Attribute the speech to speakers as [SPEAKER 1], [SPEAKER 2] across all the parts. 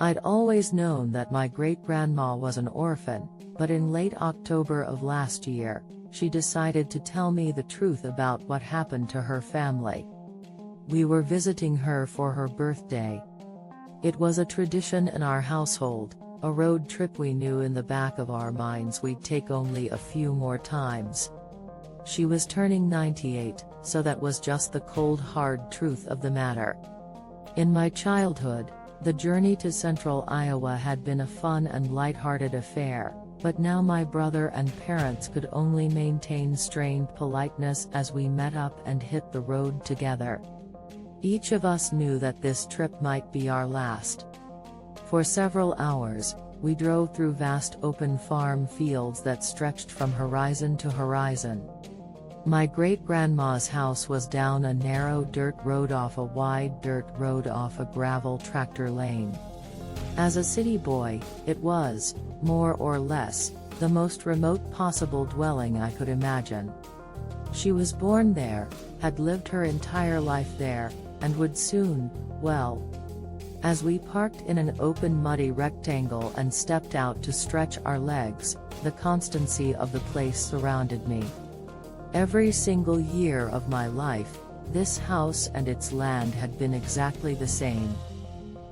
[SPEAKER 1] I'd always known that my great-grandma was an orphan, but in late October of last year, she decided to tell me the truth about what happened to her family. We were visiting her for her birthday. It was a tradition in our household, a road trip we knew in the back of our minds we'd take only a few more times. She was turning 98, so that was just the cold hard truth of the matter. In my childhood, the journey to central Iowa had been a fun and light-hearted affair, but now my brother and parents could only maintain strained politeness as we met up and hit the road together. Each of us knew that this trip might be our last. For several hours, we drove through vast open farm fields that stretched from horizon to horizon. My great-grandma's house was down a narrow dirt road off a wide dirt road off a gravel tractor lane. As a city boy, it was, more or less, the most remote possible dwelling I could imagine. She was born there, had lived her entire life there, and would soon, well. As we parked in an open muddy rectangle and stepped out to stretch our legs, the constancy of the place surrounded me. Every single year of my life, this house and its land had been exactly the same.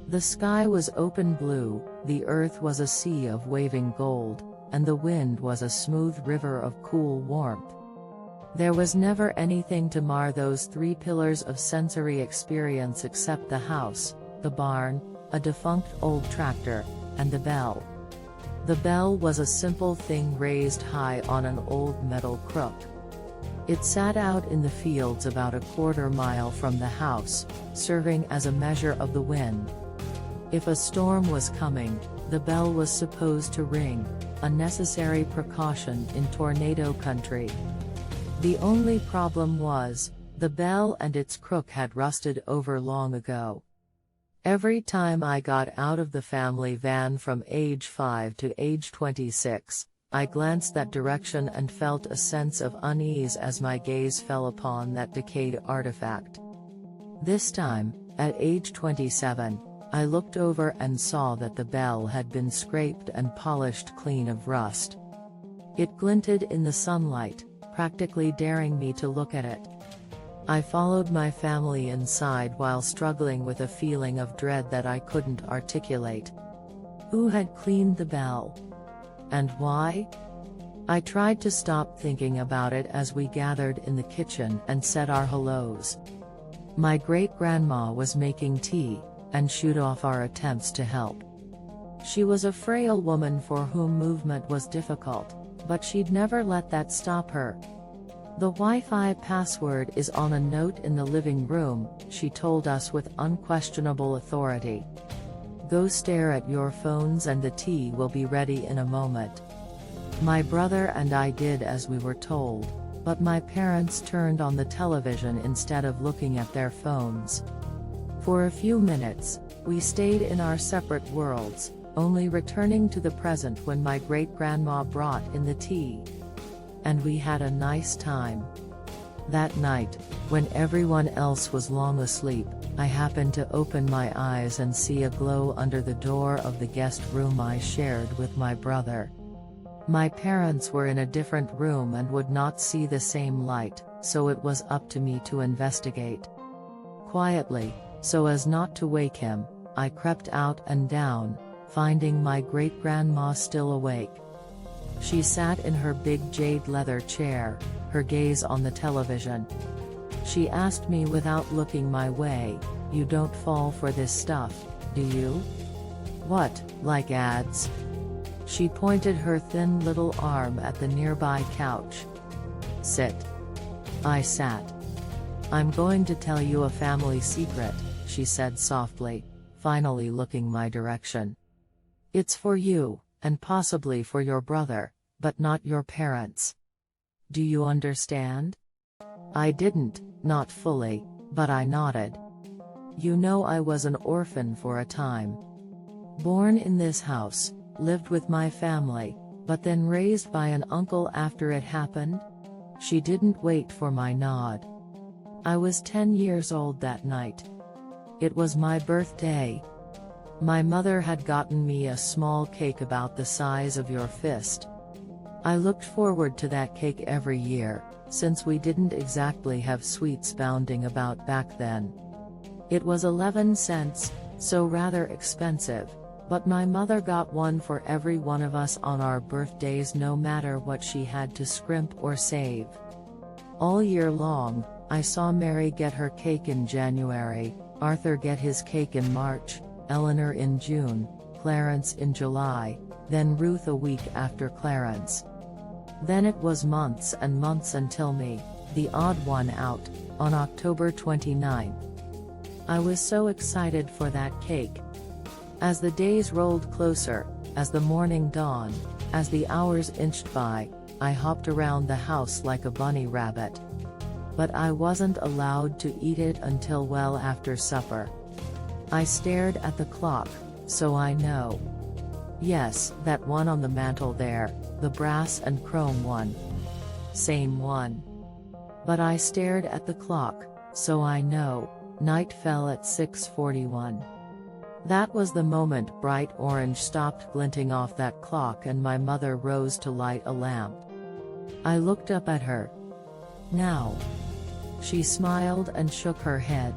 [SPEAKER 1] The sky was open blue, the earth was a sea of waving gold, and the wind was a smooth river of cool warmth. There was never anything to mar those three pillars of sensory experience except the house, the barn, a defunct old tractor, and the bell. The bell was a simple thing raised high on an old metal crook. It sat out in the fields about a quarter-mile from the house, serving as a measure of the wind. If a storm was coming, the bell was supposed to ring, a necessary precaution in tornado country. The only problem was, the bell and its crook had rusted over long ago. Every time I got out of the family van from age 5 to age 26, I glanced that direction and felt a sense of unease as my gaze fell upon that decayed artifact. This time, at age 27, I looked over and saw that the bell had been scraped and polished clean of rust. It glinted in the sunlight, practically daring me to look at it. I followed my family inside while struggling with a feeling of dread that I couldn't articulate. Who had cleaned the bell? And why? I tried to stop thinking about it as we gathered in the kitchen and said our hellos. My great-grandma was making tea, and shooed off our attempts to help. She was a frail woman for whom movement was difficult, but she'd never let that stop her. The Wi-Fi password is on a note in the living room, she told us with unquestionable authority. Go stare at your phones and the tea will be ready in a moment. My brother and I did as we were told, but my parents turned on the television instead of looking at their phones. For a few minutes, we stayed in our separate worlds, only returning to the present when my great-grandma brought in the tea. And we had a nice time. That night, when everyone else was long asleep, I happened to open my eyes and see a glow under the door of the guest room I shared with my brother. My parents were in a different room and would not see the same light, so it was up to me to investigate. Quietly, so as not to wake him, I crept out and down, finding my great-grandma still awake. She sat in her big jade leather chair, her gaze on the television. She asked me without looking my way, "You don't fall for this stuff, do you?" "What, like ads?" She pointed her thin little arm at the nearby couch. "Sit." I sat. "I'm going to tell you a family secret," she said softly, finally looking my direction. "It's for you, and possibly for your brother, but not your parents. Do you understand?" I didn't, not fully, but I nodded. "You know I was an orphan for a time. Born in this house, lived with my family, but then raised by an uncle after it happened?" She didn't wait for my nod. "I was 10 years old that night. It was my birthday. My mother had gotten me a small cake about the size of your fist. I looked forward to that cake every year, since we didn't exactly have sweets bounding about back then. It was 11 cents, so rather expensive, but my mother got one for every one of us on our birthdays, no matter what she had to scrimp or save. All year long, I saw Mary get her cake in January, Arthur get his cake in March, Eleanor in June, Clarence in July, then Ruth a week after Clarence. Then it was months and months until me, the odd one out, on October 29. I was so excited for that cake. As the days rolled closer, as the morning dawned, as the hours inched by, I hopped around the house like a bunny rabbit. But I wasn't allowed to eat it until well after supper. I stared at the clock, so I know. Yes, that one on the mantel there, the brass and chrome one. Same one. But I stared at the clock, so I know, night fell at 6:41. That was the moment bright orange stopped glinting off that clock and my mother rose to light a lamp. I looked up at her. Now. She smiled and shook her head.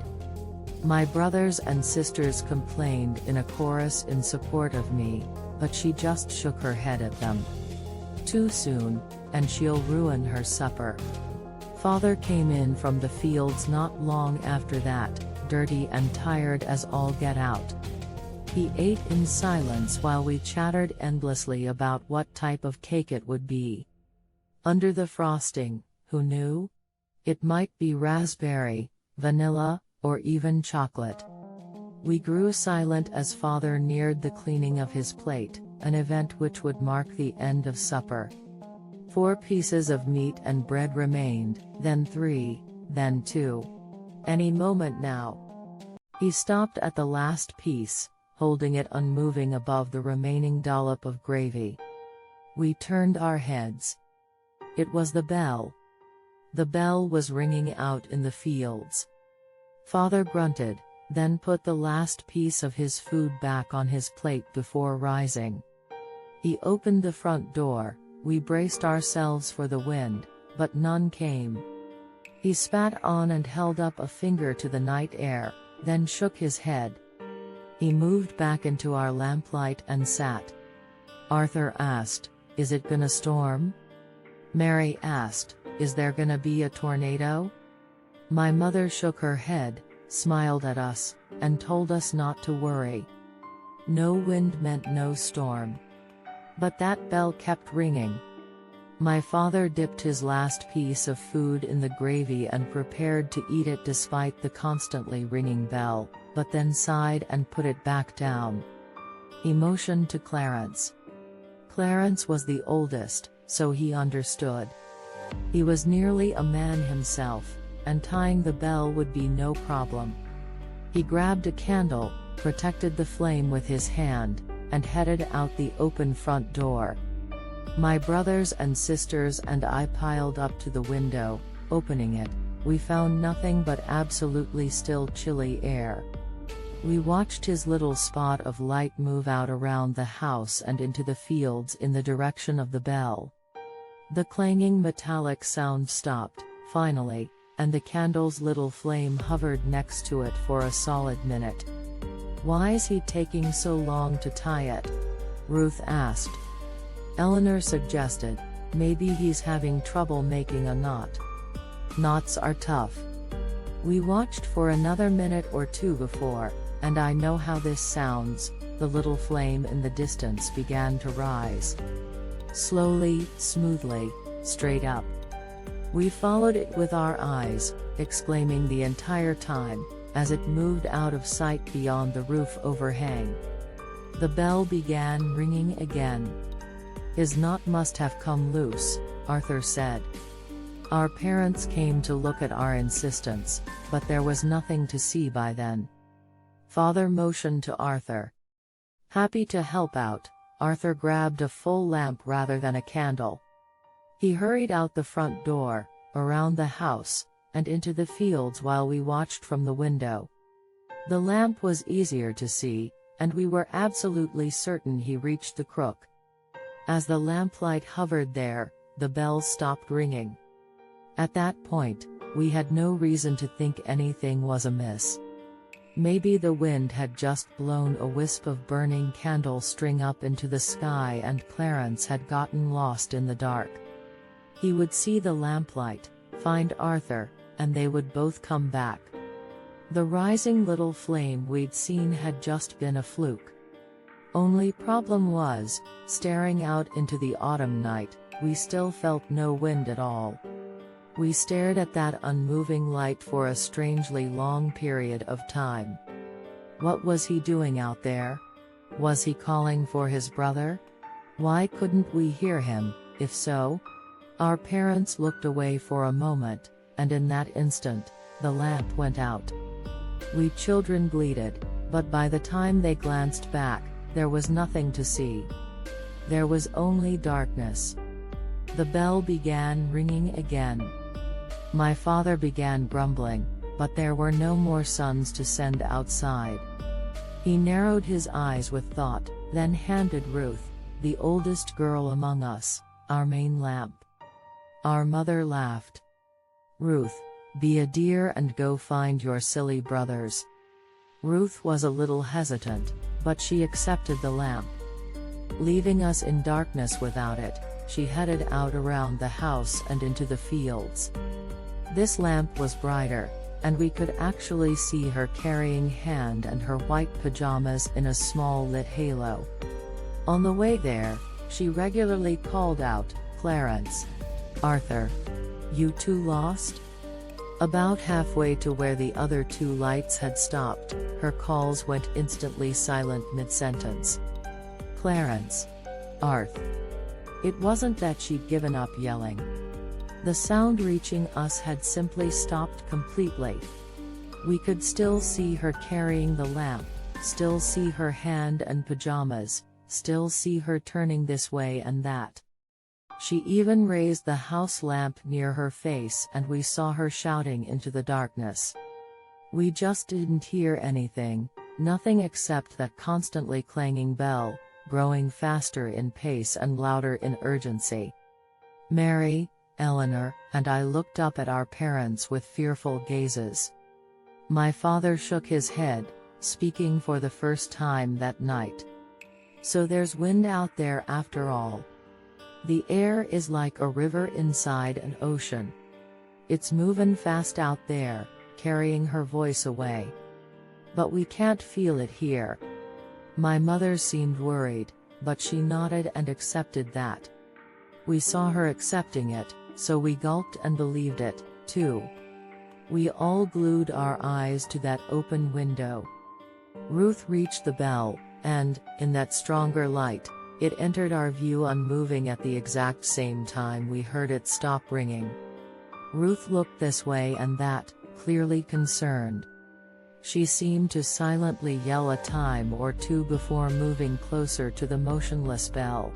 [SPEAKER 1] My brothers and sisters complained in a chorus in support of me, but she just shook her head at them. Too soon, and she'll ruin her supper. Father came in from the fields not long after that, dirty and tired as all get out. He ate in silence while we chattered endlessly about what type of cake it would be. Under the frosting, who knew? It might be raspberry, vanilla, or even chocolate. We grew silent as Father neared the cleaning of his plate, an event which would mark the end of supper. 4 pieces of meat and bread remained, then 3, then 2. Any moment now. He stopped at the last piece, holding it unmoving above the remaining dollop of gravy. We turned our heads. It was the bell. The bell was ringing out in the fields. Father grunted, then put the last piece of his food back on his plate before rising. He opened the front door. We braced ourselves for the wind, but none came. He spat on and held up a finger to the night air, then shook his head. He moved back into our lamplight and sat. Arthur asked, "Is it gonna storm?" Mary asked, "Is there gonna be a tornado?" My mother shook her head, smiled at us, and told us not to worry. No wind meant no storm. But that bell kept ringing. My father dipped his last piece of food in the gravy and prepared to eat it despite the constantly ringing bell, but then sighed and put it back down. He motioned to Clarence. Clarence was the oldest, so he understood. He was nearly a man himself, and tying the bell would be no problem. He grabbed a candle, protected the flame with his hand, and headed out the open front door. My brothers and sisters and I piled up to the window. Opening it, we found nothing but absolutely still chilly air. We watched his little spot of light move out around the house and into the fields in the direction of the bell. The clanging metallic sound stopped, finally, and the candle's little flame hovered next to it for a solid minute. "Why's he taking so long to tie it?" Ruth asked. Eleanor suggested, "Maybe he's having trouble making a knot. Knots are tough." We watched for another minute or two before, and I know how this sounds, the little flame in the distance began to rise. Slowly, smoothly, straight up. We followed it with our eyes, exclaiming the entire time, as it moved out of sight beyond the roof overhang. The bell began ringing again. "His knot must have come loose," Arthur said. Our parents came to look at our insistence, but there was nothing to see by then. Father motioned to Arthur. Happy to help out, Arthur grabbed a full lamp rather than a candle. He hurried out the front door, around the house, and into the fields while we watched from the window. The lamp was easier to see, and we were absolutely certain he reached the crook. As the lamplight hovered there, the bell stopped ringing. At that point, we had no reason to think anything was amiss. Maybe the wind had just blown a wisp of burning candle string up into the sky and Clarence had gotten lost in the dark. He would see the lamplight, find Arthur, and they would both come back. The rising little flame we'd seen had just been a fluke. Only problem was, staring out into the autumn night, we still felt no wind at all. We stared at that unmoving light for a strangely long period of time. What was he doing out there? Was he calling for his brother? Why couldn't we hear him, if so? Our parents looked away for a moment, and in that instant, the lamp went out. We children bleated, but by the time they glanced back, there was nothing to see. There was only darkness. The bell began ringing again. My father began grumbling, but there were no more sons to send outside. He narrowed his eyes with thought, then handed Ruth, the oldest girl among us, our main lamp. Our mother laughed. "Ruth, be a dear and go find your silly brothers." Ruth was a little hesitant, but she accepted the lamp. Leaving us in darkness without it, she headed out around the house and into the fields. This lamp was brighter, and we could actually see her carrying Hand and her white pajamas in a small lit halo. On the way there, she regularly called out, "Clarence! Arthur! You two lost?" About halfway to where the other two lights had stopped, her calls went instantly silent mid-sentence. "Clarence! Arth!" It wasn't that she'd given up yelling. The sound reaching us had simply stopped completely. We could still see her carrying the lamp, still see her Hand and pajamas, still see her turning this way and that. She even raised the house lamp near her face and we saw her shouting into the darkness. We just didn't hear anything, nothing except that constantly clanging bell, growing faster in pace and louder in urgency. Mary, Eleanor, and I looked up at our parents with fearful gazes. My father shook his head, speaking for the first time that night. "So there's wind out there after all. The air is like a river inside an ocean. It's movin' fast out there, carrying her voice away. But we can't feel it here." My mother seemed worried, but she nodded and accepted that. We saw her accepting it, so we gulped and believed it, too. We all glued our eyes to that open window. Ruth reached the bell, and, in that stronger light, it entered our view unmoving at the exact same time we heard it stop ringing. Ruth looked this way and that, clearly concerned. She seemed to silently yell a time or two before moving closer to the motionless bell.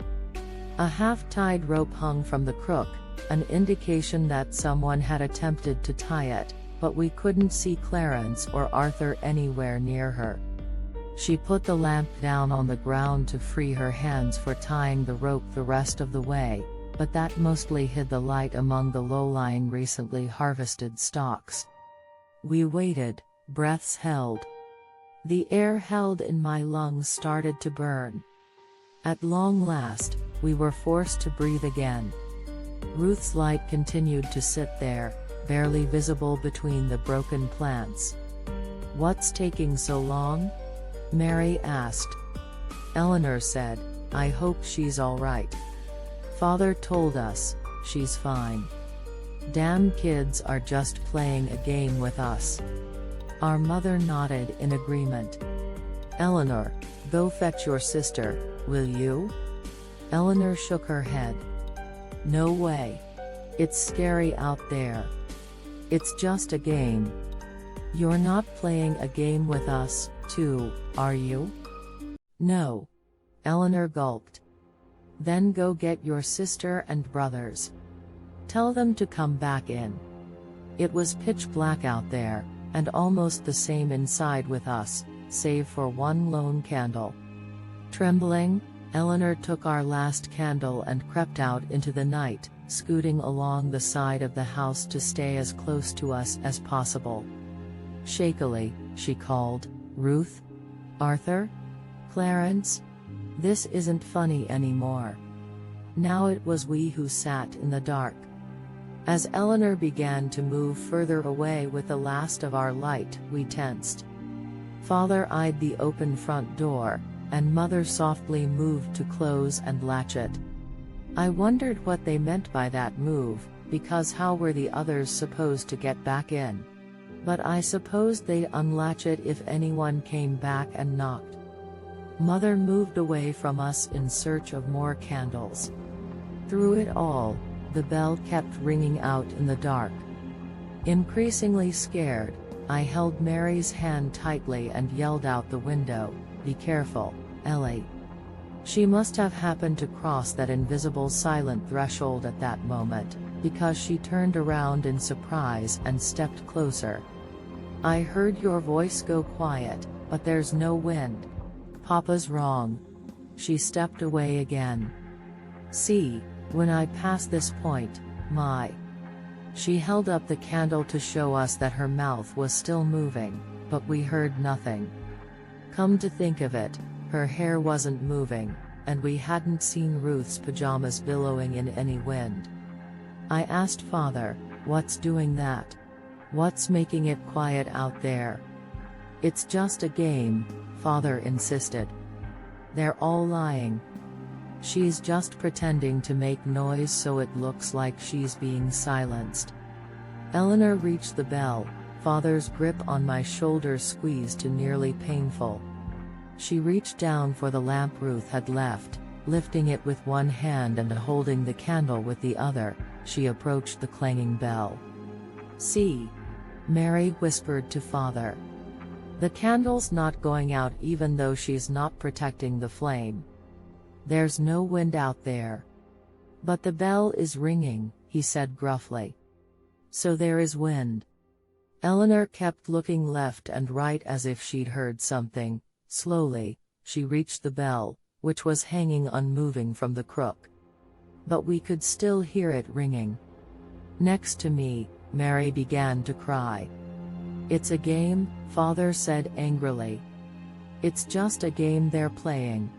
[SPEAKER 1] A half-tied rope hung from the crook, an indication that someone had attempted to tie it, but we couldn't see Clarence or Arthur anywhere near her. She put the lamp down on the ground to free her hands for tying the rope the rest of the way, but that mostly hid the light among the low-lying recently harvested stalks. We waited, breaths held. The air held in my lungs started to burn. At long last, we were forced to breathe again. Ruth's light continued to sit there, barely visible between the broken plants. "What's taking so long?" Mary asked. Eleanor said, "I hope she's all right." Father told us, "She's fine. Damn kids are just playing a game with us." Our mother nodded in agreement. "Eleanor, go fetch your sister, will you?" Eleanor shook her head. "No way. It's scary out there. It's just a game." "You're not playing a game with us, too, are you?" "No." Eleanor gulped. "Then go get your sister and brothers. Tell them to come back in." It was pitch black out there, and almost the same inside with us, save for one lone candle. Trembling, Eleanor took our last candle and crept out into the night, scooting along the side of the house to stay as close to us as possible. Shakily, she called, "Ruth? Arthur? Clarence? This isn't funny anymore." Now it was we who sat in the dark. As Eleanor began to move further away with the last of our light, we tensed. Father eyed the open front door, and Mother softly moved to close and latch it. I wondered what they meant by that move, because how were the others supposed to get back in? But I supposed they'd unlatch it if anyone came back and knocked. Mother moved away from us in search of more candles. Through it all, the bell kept ringing out in the dark. Increasingly scared, I held Mary's hand tightly and yelled out the window, "Be careful, Ellie." She must have happened to cross that invisible silent threshold at that moment, because she turned around in surprise and stepped closer. "I heard your voice go quiet, but there's no wind. Papa's wrong." She stepped away again. "See, when I pass this point, She held up the candle to show us that her mouth was still moving, but we heard nothing. Come to think of it, her hair wasn't moving, and we hadn't seen Ruth's pajamas billowing in any wind. I asked Father, "What's doing that? What's making it quiet out there?" "It's just a game," Father insisted. "They're all lying. She's just pretending to make noise so it looks like she's being silenced." Eleanor reached the bell, Father's grip on my shoulder squeezed to nearly painful. She reached down for the lamp Ruth had left, lifting it with one hand and holding the candle with the other. She approached the clanging bell. "See?" Mary whispered to Father. "The candle's not going out even though she's not protecting the flame. There's no wind out there." "But the bell is ringing," he said gruffly. "So there is wind." Eleanor kept looking left and right as if she'd heard something. Slowly, she reached the bell, which was hanging unmoving from the crook. But we could still hear it ringing. Next to me, Mary began to cry. "It's a game," Father said angrily. "It's just a game they're playing."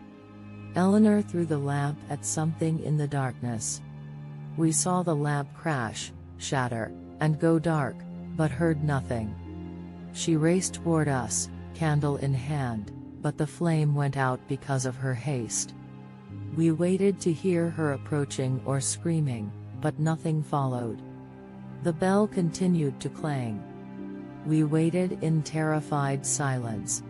[SPEAKER 1] Eleanor threw the lamp at something in the darkness. We saw the lamp crash, shatter, and go dark, but heard nothing. She raced toward us, candle in hand, but the flame went out because of her haste. We waited to hear her approaching or screaming, but nothing followed. The bell continued to clang. We waited in terrified silence.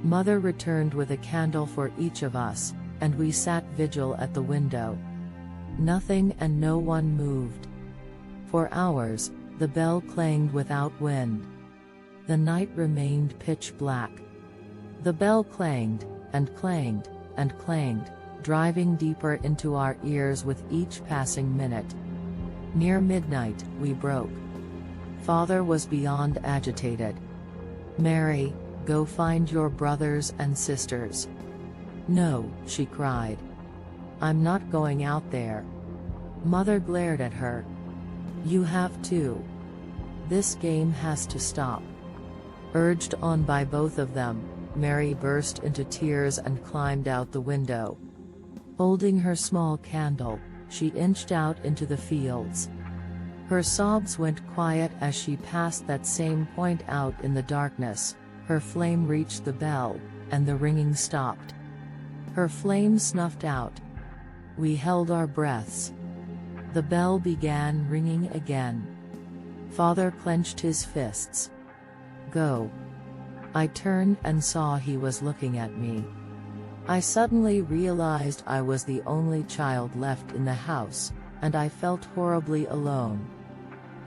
[SPEAKER 1] Mother returned with a candle for each of us, and we sat vigil at the window. Nothing and no one moved. For hours, the bell clanged without wind. The night remained pitch black. The bell clanged, and clanged, and clanged, driving deeper into our ears with each passing minute. Near midnight, we broke. Father was beyond agitated. "Mary, go find your brothers and sisters." "No," she cried. "I'm not going out there." Mother glared at her. "You have to. This game has to stop." Urged on by both of them, Mary burst into tears and climbed out the window. Holding her small candle, she inched out into the fields. Her sobs went quiet as she passed that same point out in the darkness. Her flame reached the bell, and the ringing stopped. Her flame snuffed out. We held our breaths. The bell began ringing again. Father clenched his fists. "Go." I turned and saw he was looking at me. I suddenly realized I was the only child left in the house, and I felt horribly alone.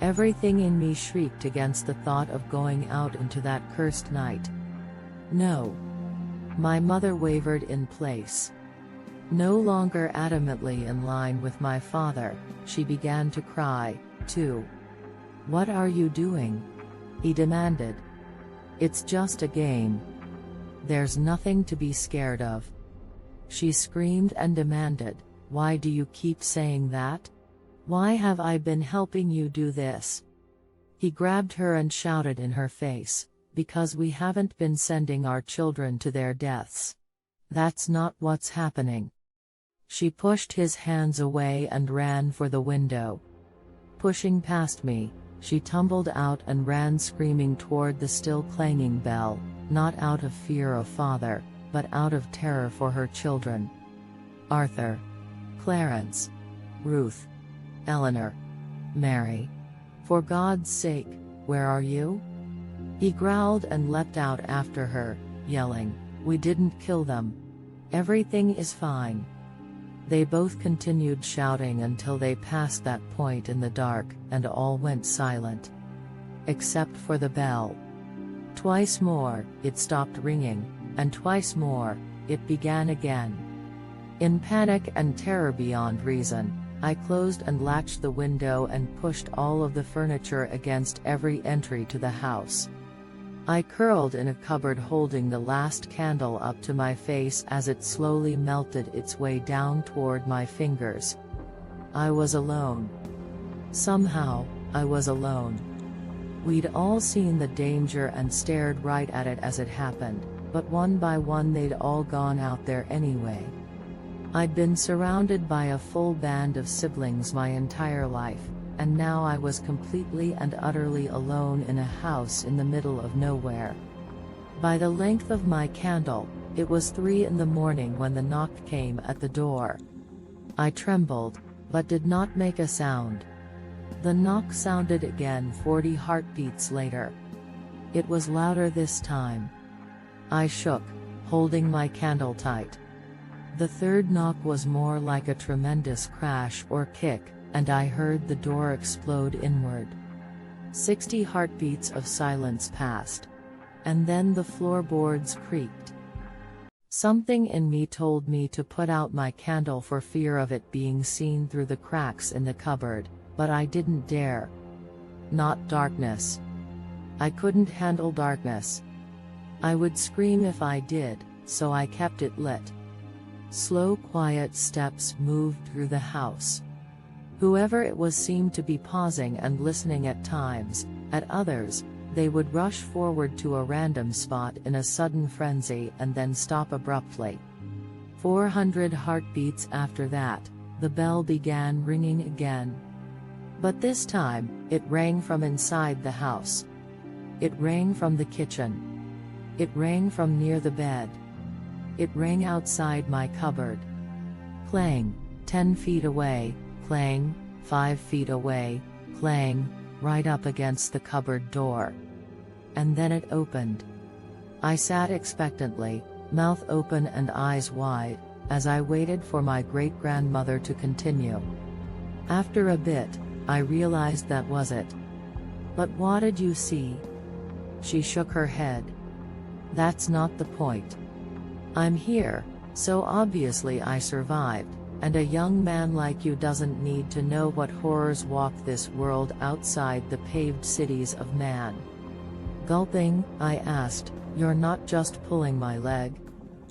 [SPEAKER 1] Everything in me shrieked against the thought of going out into that cursed night. "No." My mother wavered in place. No longer adamantly in line with my father, she began to cry, too. "What are you doing?" he demanded. "It's just a game." There's nothing to be scared of. She screamed and demanded, "Why do you keep saying that? Why have I been helping you do this?" He grabbed her and shouted in her face, "Because we haven't been sending our children to their deaths. That's not what's happening." She pushed his hands away and ran for the window. Pushing past me, she tumbled out and ran screaming toward the still clanging bell, not out of fear of father, but out of terror for her children. Arthur, Clarence, Ruth, Eleanor, Mary. For God's sake, where are you? He growled and leapt out after her, yelling, "We didn't kill them. Everything is fine." They both continued shouting until they passed that point in the dark, and all went silent. Except for the bell. Twice more, it stopped ringing, and twice more, it began again. In panic and terror beyond reason, I closed and latched the window and pushed all of the furniture against every entry to the house. I curled in a cupboard holding the last candle up to my face as it slowly melted its way down toward my fingers. I was alone. Somehow, I was alone. We'd all seen the danger and stared right at it as it happened, but one by one they'd all gone out there anyway. I'd been surrounded by a full band of siblings my entire life, and now I was completely and utterly alone in a house in the middle of nowhere. By the length of my candle, it was 3 in the morning when the knock came at the door. I trembled, but did not make a sound. The knock sounded again 40 heartbeats later. It was louder this time. I shook, holding my candle tight. The third knock was more like a tremendous crash or kick, and I heard the door explode inward. 60 heartbeats of silence passed. And then the floorboards creaked. Something in me told me to put out my candle for fear of it being seen through the cracks in the cupboard, but I didn't dare. Not darkness. I couldn't handle darkness. I would scream if I did, so I kept it lit. Slow, quiet steps moved through the house. Whoever it was seemed to be pausing and listening at times, at others, they would rush forward to a random spot in a sudden frenzy and then stop abruptly. 400 heartbeats after that, the bell began ringing again. But this time, it rang from inside the house. It rang from the kitchen. It rang from near the bed. It rang outside my cupboard. Clang, 10 feet away, clang, 5 feet away, clang, right up against the cupboard door. And then it opened. I sat expectantly, mouth open and eyes wide, as I waited for my great-grandmother to continue. After a bit, I realized that was it. "But what did you see?" She shook her head. "That's not the point. I'm here, so obviously I survived, and a young man like you doesn't need to know what horrors walk this world outside the paved cities of man." Gulping, I asked, "You're not just pulling my leg?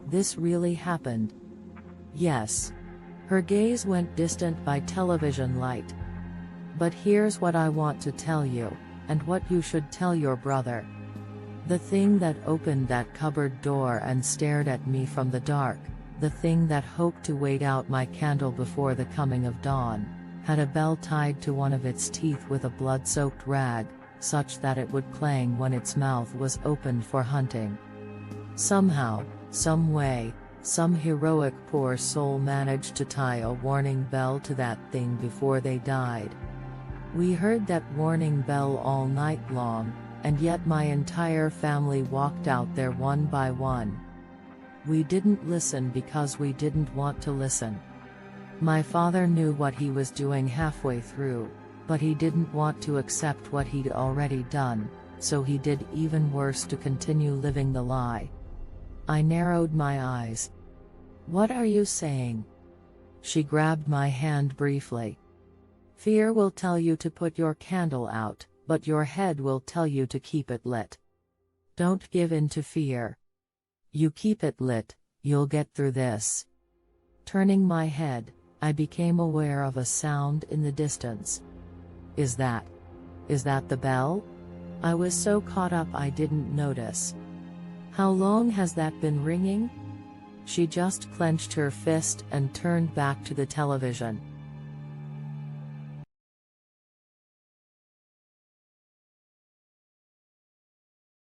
[SPEAKER 1] This really happened?" "Yes." Her gaze went distant by television light. "But here's what I want to tell you, and what you should tell your brother. The thing that opened that cupboard door and stared at me from the dark, the thing that hoped to wait out my candle before the coming of dawn, had a bell tied to one of its teeth with a blood-soaked rag, such that it would clang when its mouth was opened for hunting. Somehow, some way, some heroic poor soul managed to tie a warning bell to that thing before they died. We heard that warning bell all night long, and yet my entire family walked out there one by one. We didn't listen because we didn't want to listen. My father knew what he was doing halfway through, but he didn't want to accept what he'd already done, so he did even worse to continue living the lie. I narrowed my eyes. "What are you saying?" She grabbed my hand briefly. "Fear will tell you to put your candle out, but your head will tell you to keep it lit. Don't give in to fear." You keep it lit, you'll get through this. Turning my head, I became aware of a sound in the distance. Is that the bell? I was so caught up I didn't notice. How long has that been ringing? She just clenched her fist and turned back to the television.